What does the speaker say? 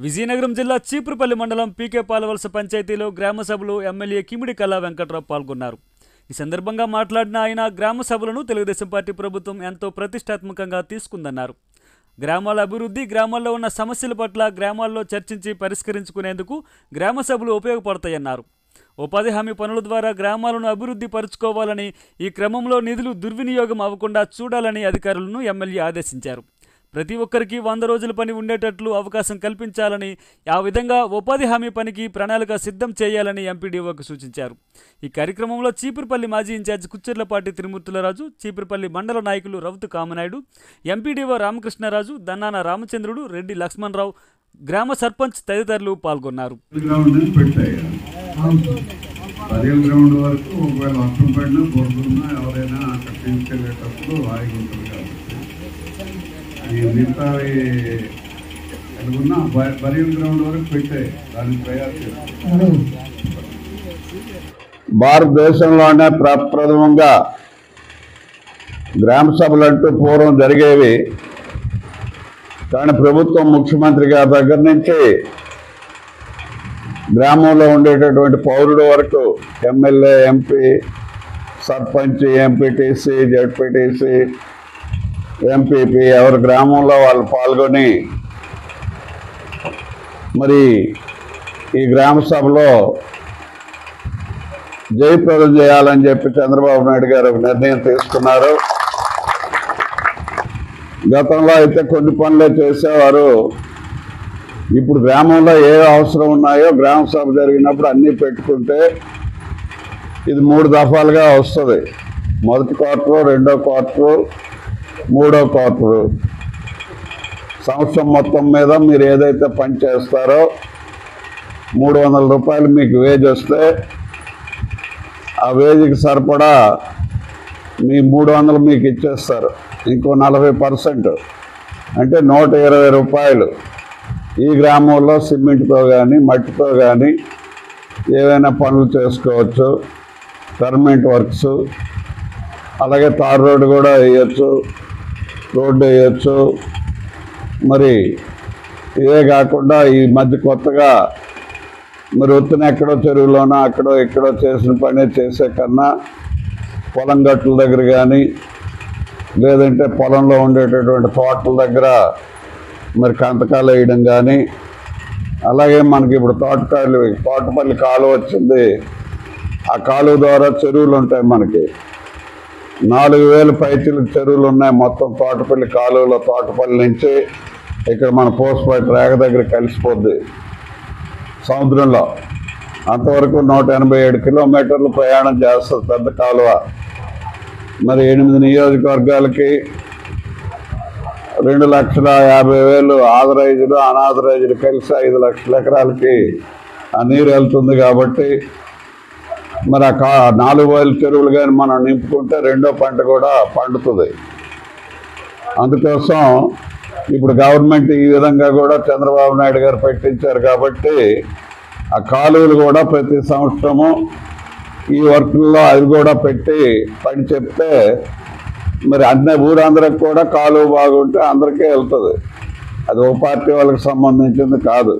విజయనగరం జిల్లా చీపురుపల్లి మండలం పీకే పాలవలస పంచాయతీలో గ్రామ సభలో ఎమ్మెల్యే కిమిడి కళా వెంకట్రావు పాల్గొన్నారు. ఈ సందర్భంగా మాట్లాడిన ఆయన గ్రామ సభలను తెలుగుదేశం పార్టీ ప్రభుత్వం ఎంతో ప్రతిష్టాత్మకంగా తీసుకుందన్నారు. గ్రామాల అభివృద్ధి, గ్రామాల్లో ఉన్న సమస్యల పట్ల గ్రామాల్లో చర్చించి పరిష్కరించుకునేందుకు గ్రామ సభలు ఉపయోగపడతాయన్నారు. ఉపాధి హామీ పనుల ద్వారా గ్రామాలను అభివృద్ధి పరుచుకోవాలని, ఈ క్రమంలో నిధులు దుర్వినియోగం అవ్వకుండా చూడాలని అధికారులను ఎమ్మెల్యే ఆదేశించారు. ప్రతి ఒక్కరికి 100 రోజుల పని ఉండేటట్లు అవకాశం కల్పించాలని, ఆ విధంగా ఉపాధి హామీ పనికి ప్రణాళిక సిద్ధం చేయాలని ఎంపీడీఓకు సూచించారు. ఈ కార్యక్రమంలో చీపురుపల్లి మాజీ ఇన్ఛార్జి కుచ్చెర్లపాటి తిరుమూర్తులరాజు, చీపురుపల్లి మండల నాయకులు రౌతు కామనాయుడు, ఎంపీడీఓ రామకృష్ణరాజు, దన్నాన రామచంద్రుడు, రెడ్డి లక్ష్మణరావు, గ్రామ సర్పంచ్ తదితరులు పాల్గొన్నారు. భారతదేశంలోనే ప్రప్రథమంగా గ్రామ సభలు అంటూ పూర్వం జరిగేవి. కానీ ప్రభుత్వం ముఖ్యమంత్రి గారి దగ్గర నుంచి గ్రామంలో ఉండేటటువంటి పౌరుడు వరకు MLA, MP, sarpanch, MPTC, ZPTC, MPP ఎవరి గ్రామంలో వాళ్ళు పాల్గొని మరి ఈ గ్రామ సభలో జయప్రదం చేయాలని చెప్పి చంద్రబాబు నాయుడు గారు ఒక నిర్ణయం తీసుకున్నారు. గతంలో అయితే కొన్ని పనులే చేసేవారు. ఇప్పుడు గ్రామంలో ఏ అవసరం ఉన్నాయో గ్రామ సభ జరిగినప్పుడు అన్నీ పెట్టుకుంటే ఇది 3 దఫాలుగా వస్తుంది. మొదటి క్వార్టరు, రెండో క్వార్టరు, మూడో క్వార్టరు. సంవత్సరం మొత్తం మీద మీరు ఏదైతే పని చేస్తారో 300 రూపాయలు మీకు వేజ్ వస్తే ఆ వేజ్కి సరిపడా మీ 300 మీకు ఇచ్చేస్తారు. ఇంకో 40% అంటే 120 రూపాయలు ఈ గ్రామంలో సిమెంట్తో కానీ మట్టితో కానీ ఏవైనా పనులు చేసుకోవచ్చు. పర్మనెంట్ వర్క్స్, అలాగే తార్ రోడ్డు కూడా వేయచ్చు, రోడ్డు వేయచ్చు. మరి ఇవే కాకుండా ఈ మధ్య కొత్తగా మరి ఒత్తిన ఎక్కడో చెరువులోనో అక్కడో ఇక్కడో చేసిన పనే చేసే కన్నా పొలం గట్ల దగ్గర కానీ లేదంటే పొలంలో ఉండేటటువంటి తోటల దగ్గర మరి కంతకాలు వేయడం కానీ, అలాగే మనకి ఇప్పుడు తోటపల్లి కాలువ వచ్చింది. ఆ కాలువ ద్వారా చెరువులు ఉంటాయి. మనకి 4000 పైచీలకు చెరువులు ఉన్నాయి మొత్తం తోటపల్లి కాలువలో. తోటపల్లి నుంచి ఇక్కడ మన పోస్ట్పేట రేగ దగ్గర కలిసిపోద్ది సముద్రంలో. అంతవరకు 187 కిలోమీటర్లు ప్రయాణం చేస్తుంది పెద్ద కాలువ. మరి 8 నియోజకవర్గాలకి 2,50,000 ఆథరైజ్డ్, అనాథరైజ్డ్ కలిసి 5 లక్షల ఎకరాలకి ఆ నీరు వెళ్తుంది. కాబట్టి మరి ఆ 4,000 చెరువులు కానీ మనం నింపుకుంటే రెండో పంట కూడా పండుతుంది. అందుకోసం ఇప్పుడు గవర్నమెంట్ ఈ విధంగా కూడా చంద్రబాబు నాయుడు గారు పెట్టించారు. కాబట్టి ఆ కాలువలు కూడా ప్రతి సంవత్సరము ఈ వర్క్ల్లో అవి కూడా పెట్టి పని చెప్తే మరి ఊరందరికి కూడా కాలువ బాగుంటే అందరికీ వెళ్తుంది. అది ఓ పార్టీ వాళ్ళకి సంబంధించింది కాదు.